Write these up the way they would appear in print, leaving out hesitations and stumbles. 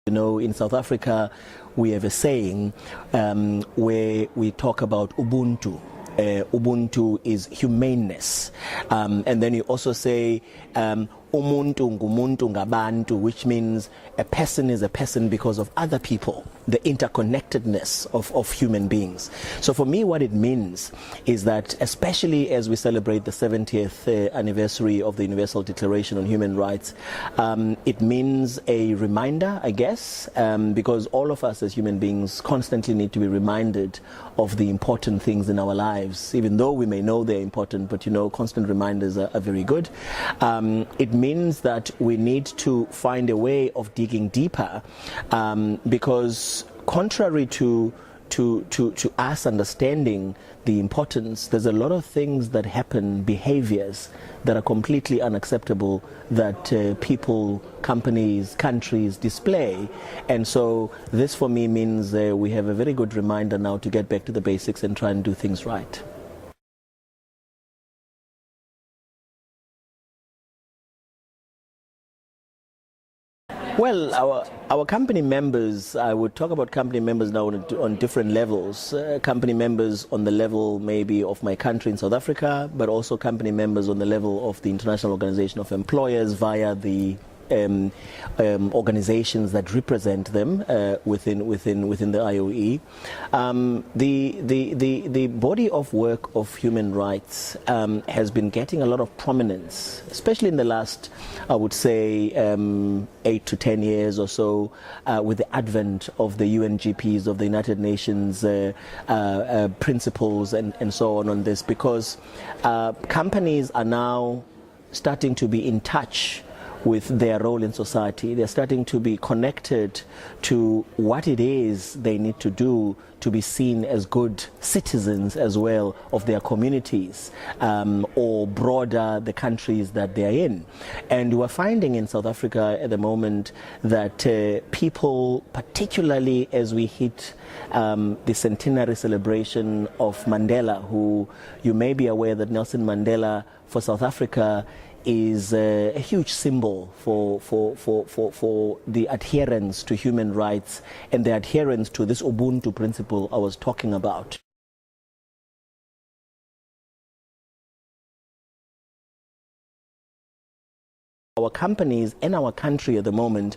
You know, in South Africa, we have a saying where we talk about Ubuntu. Ubuntu is humaneness. And then you also say umuntu ngumuntu ngabantu, which means a person is a person because of other people, the interconnectedness of human beings. So for me, what it means is that, especially as we celebrate the 70th anniversary of the Universal Declaration on Human Rights, it means a reminder, I guess, because all of us as human beings constantly need to be reminded of the important things in our lives, even though we may know they're important, but you know, constant reminders are very good. It means that we need to find a way of digging deeper, because contrary to us understanding the importance, there's a lot of things that happen, behaviors that are completely unacceptable that people, companies, countries display. And so this for me means we have a very good reminder now to get back to the basics and try and do things right. Well, our company members, I would talk about company members now on different levels. Company members on the level maybe of my country in South Africa, but also company members on the level of the International Organization of Employers via the organizations that represent them within the IOE. The body of work of human rights has been getting a lot of prominence, especially in the last, I would say, 8 to 10 years or so, with the advent of the UNGPs, of the United Nations principles and so on this, because companies are now starting to be in touch with their role in society. They're starting to be connected to what it is they need to do to be seen as good citizens as well of their communities, or broader the countries that they're in. And we're finding in South Africa at the moment that people, particularly as we hit the centenary celebration of Mandela, who you may be aware that Nelson Mandela for South Africa is a huge symbol for the adherence to human rights and the adherence to this Ubuntu principle I was talking about. Our companies and our country at the moment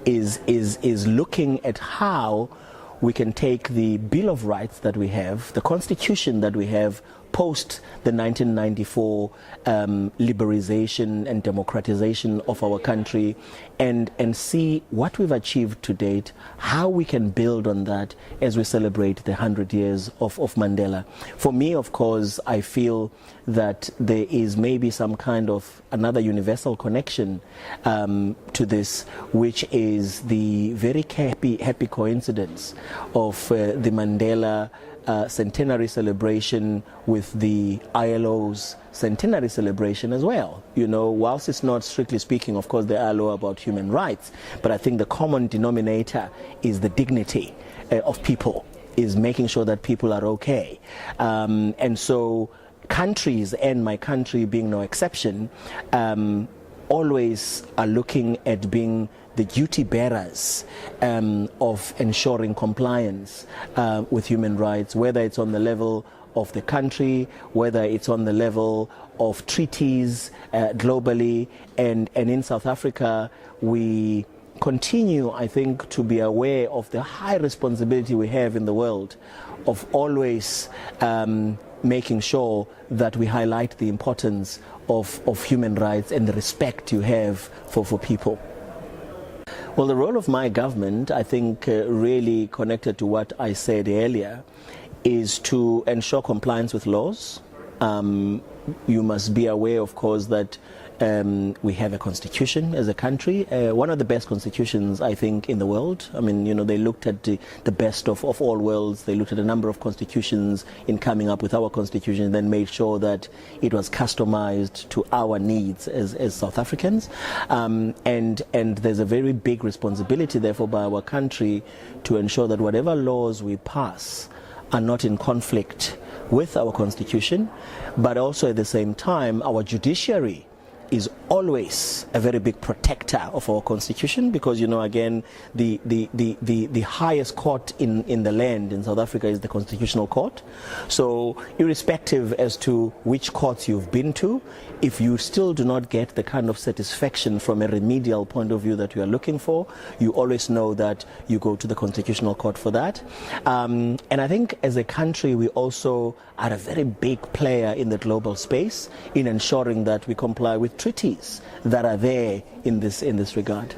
is looking at how we can take the Bill of Rights that we have, the Constitution that we have post the 1994 liberalization and democratization of our country, and see what we've achieved to date, how we can build on that as we celebrate the 100 years of Mandela. For me, of course, I feel that there is maybe some kind of another universal connection to this, which is the very happy coincidence of the Mandela centenary celebration with the ILO's centenary celebration as well. You know, whilst it's not strictly speaking, of course, the ILO about human rights, but I think the common denominator is the dignity of people, is making sure that people are okay. And so countries, and my country being no exception, always are looking at being the duty bearers of ensuring compliance with human rights, whether it's on the level of the country, whether it's on the level of treaties globally. And in South Africa, we continue, I think, to be aware of the high responsibility we have in the world of always making sure that we highlight the importance of human rights and the respect you have for people. Well, the role of my government, I think, really connected to what I said earlier, is to ensure compliance with laws. You must be aware, of course, that we have a constitution as a country, one of the best constitutions, I think, in the world. I mean, you know, they looked at the best of all worlds. They looked at a number of constitutions in coming up with our constitution, and then made sure that it was customized to our needs as South Africans. And there's a very big responsibility, therefore, by our country to ensure that whatever laws we pass are not in conflict with our constitution, but also at the same time, our judiciary is always a very big protector of our constitution, because, you know, again, the highest court in the land in South Africa is the Constitutional Court. So irrespective as to which courts you've been to, if you still do not get the kind of satisfaction from a remedial point of view that you are looking for, you always know that you go to the Constitutional Court for that. And I think as a country, we also are a very big player in the global space in ensuring that we comply with treaties that are there in this regard.